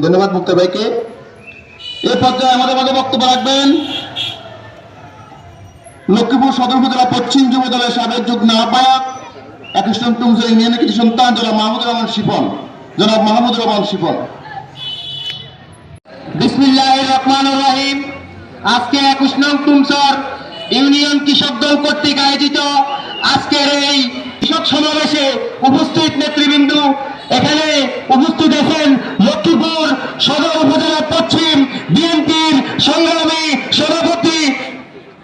ধন্যবাদ মুক্তা ভাইকে। এ পর্যায়ে আমাদের মাঝে বক্তব্য রাখবেন লক্ষ্মীপুর সদর উপজেলা পশ্চিম যুব দলের সাবেক যুগ্ম আহ্বায়ক 21 নং টুমসর ইউনিয়নের কৃতি সন্তান জনাব মাহমুদুর রহমান শিপন। বিসমিল্লাহির রহমানির রহিম। আজকে 21 নং টুমসর ইউনিয়ন কৃষক দল কর্তৃক আয়োজিত আজকের এই কৃষক সমাবেশে উপস্থিত নেতৃবৃন্দ, এখানে উপস্থিত আছেন লক্ষ্মীপুর সদর উপজেলা পশ্চিম বিএনপির সংগ্রামী সভাপতি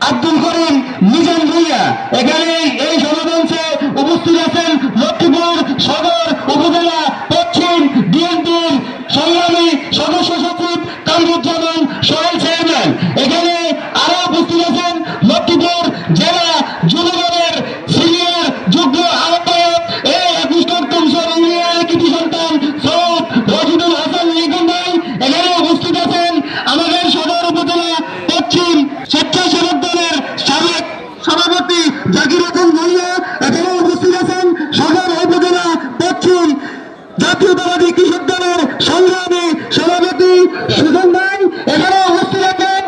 আব্দুল করিম মিজান ভূঁইয়া। এখানে এই সমাবেশে উপস্থিত আছেন লক্ষ্মীপুর সদর উপজেলা পশ্চিম বিএনপির সংগ্রামী সদস্য সচিব কামরুজ্জামান সোহেল চেয়ারম্যান। এখানে আরো উপস্থিত আছেন লক্ষ্মীপুর জেলা যুবদলের সিনিয়র যুগ্ম আহ্বায়ক এই 21 নং টুমসর ইউনিয়নের কৃতি সন্তান সৈয়দ রশিদুল হাসান লিটন ভাই। এখানে উপস্থিত আছেন আমাদের সদর উপজেলা পশ্চিম স্বেচ্ছাসেবক দলের সাবেক সভাপতি জাকির হোসেন ভূঁইয়া। এখানে উপস্থিত আছেন সদর উপজেলা পশ্চিম জাতীয়তাবাদী কৃষক দলের সংগ্রামী সভাপতি সুজন ভাই। এখানে উপস্থিত আছেন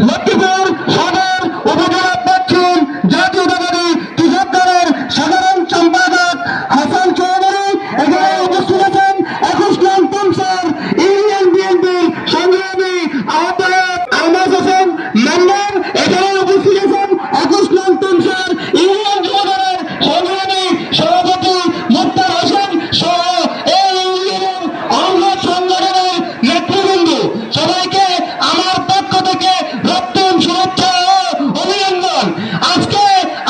লক্ষ্মীপুর সদর উপজেলা পশ্চিম জাতীয়তাবাদী কৃষক দলের সাধারণ সম্পাদক হাসান চৌধুরী। এখানে উপস্থিত আছেন 21 নং টুমসর ইউনিয়ন বিএনপির সংগ্রামী আহ্বায়ক আলমাস হোসেন মেম্বার। এখানে উপস্থিত আছেন 21 নং টুমসর ইউনিয়ন যুব দলের সংগ্রামী সভাপতি মুক্তার হোসেন সহ এই ইউনিয়নের অঙ্গ সংগঠনের নেতৃবৃন্দ। সবাইকে আমার পক্ষ থেকে রক্তিম শুভেচ্ছা ও অভিনন্দন। আজকে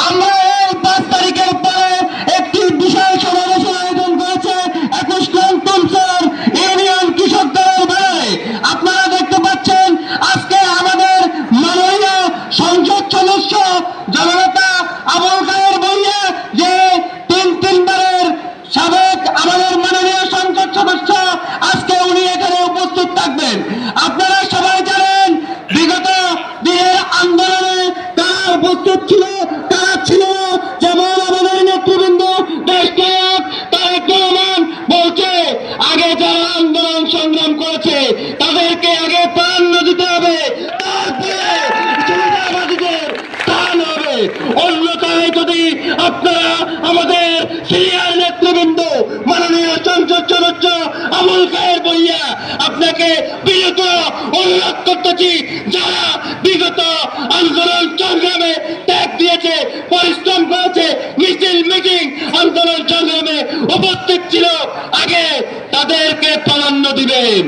আমরা এই 5 তারিখের পরে একটি বিশাল সমাবেশের আয়োজন করেছে 21 নং টুমসর ইউনিয়ন কৃষক দলের বেলায়। আপনারা দেখতে পাচ্ছেন আজকে আমাদের মাননীয় সংসদ সদস্য জননেতা আবুল খায়ের ভূঁইয়া, যে তিনবারের সাবেক আমাদের মাননীয় সংসদ সদস্য, আজকে উনি এখানে উপস্থিত থাকবেন। আপনারা সবাই জানেন বিগত দিনের আন্দোলনে কারা উপস্থিত ছিল কারা ছিল না। যেমন আমাদের নেতৃবৃন্দ দেশনায়ক তারেক রহমান বলছে, আগে যারা আন্দোলন সংগ্রাম করেছে তাদেরকে আগে প্রাণ দিতে হবে, তারপরে সুবিধাবাদীদের প্রাণ হবে। অন্যথায় যদি আপনারা আমাদের সিনিয়র নেতৃবৃন্দ মাননীয় সংসদ সদস্য আবুল খায়ের ভূঁইয়া, আপনাকে বিরত অনুরোধ করতেছি, যারা বিগত আন্দোলন সংগ্রামে ত্যাগ দিয়েছে, পরিশ্রম করেছে, মিছিল মিটিং আন্দোলন সংগ্রামে উপস্থিত ছিল, আগে তাদেরকে প্রাধান্য দিবেন।